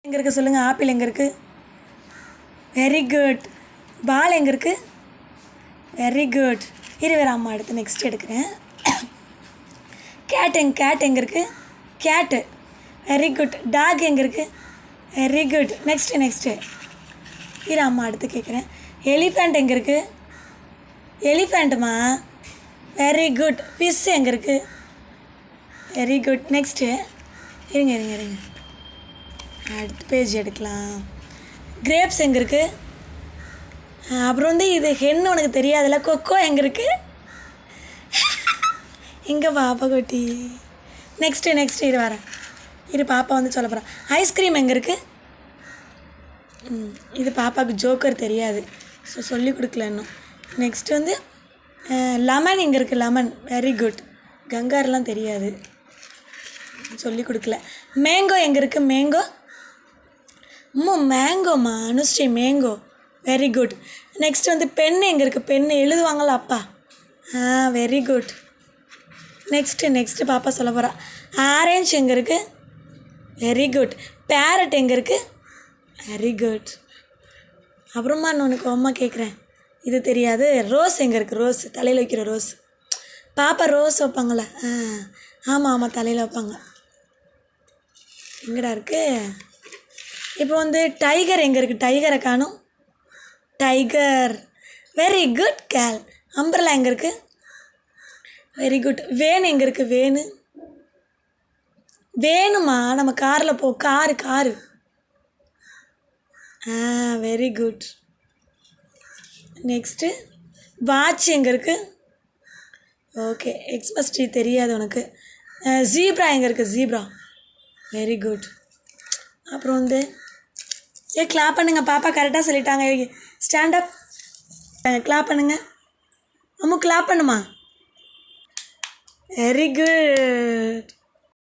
எங்கே இருக்குது சொல்லுங்கள். ஆப்பிள் எங்கே இருக்குது? Very good. பால் எங்கே இருக்குது? Very good. வேறு அம்மா எடுத்து நெக்ஸ்ட் எடுக்கிறேன். கேட் எங்கே இருக்குது? கேட்டு. Very good. டாக் எங்கே இருக்குது? Very good. நெக்ஸ்ட்டு அம்மா அடுத்து கேட்குறேன். எலிஃபண்ட் எங்கே இருக்குது? எலிஃபண்ட்டுமா. Very good. ஃபிஷ் எங்கே இருக்குது? Very good. நெக்ஸ்ட்டு இருங்க அடுத்த பேஜ் எடுக்கலாம். கிரேப்ஸ் எங்கே இருக்குது? அப்புறம் வந்து இது ஹென்னு உனக்கு தெரியாதுல்ல. கொக்கோ எங்கே இருக்குது? இங்கே பாப்பா கொட்டி. நெக்ஸ்ட்டு வரேன் பாப்பா வந்து சொல்ல போகிறேன். ஐஸ்கிரீம் எங்கே இருக்குது? இது பாப்பாவுக்கு ஜோக்கர் தெரியாது, ஸோ சொல்லி கொடுக்கல இன்னும். நெக்ஸ்ட் வந்து லெமன் எங்கே இருக்குது? லெமன். Very good. கங்காரெலாம் தெரியாது, சொல்லி கொடுக்கல. மேங்கோ எங்கே இருக்குது? மேங்கோ. மேங்கோம்மா Anushree. Mango. Very good. Next வந்து பென் எங்கே இருக்குது? பென்னு எழுதுவாங்களா அப்பா? Very good. நெக்ஸ்ட்டு பாப்பா சொல்ல போகிறா. ஆரஞ்சு எங்கே இருக்குது? Very good. பேரட் எங்கே இருக்குது? Very good. அப்புறமா நான் உனக்கு அம்மா கேட்குறேன், இது தெரியாது. ரோஸ் எங்கே இருக்குது? ரோஸ் தலையில் வைக்கிற ரோஸ். பாப்பா ரோஸ் வைப்பாங்களே. ஆமாம் தலையில் வைப்பாங்க. எங்கடா இருக்குது? இப்போ வந்து டைகர் எங்கே இருக்குது? டைகரை காணும். Tiger. Very good girl. Umbrella எங்கே இருக்குது? Very good. வேன் எங்கே இருக்குது? வேணுமா நம்ம காரில் போ. Car. Very good. Next watch எங்கே இருக்குது? ஓகே. எக்ஸ்மஸ் ட்ரீ தெரியாது உனக்கு. ஜீப்ரா எங்கே இருக்குது? ஜீப்ரா. Very good. அப்புறம் வந்து கிளாப் பண்ணுங்க. பாப்பா கரெக்டாக சொல்லிட்டாங்க. ஸ்டாண்டப். கிளாப் பண்ணுங்க. அம்மா கிளாப் பண்ணுமா. Very good.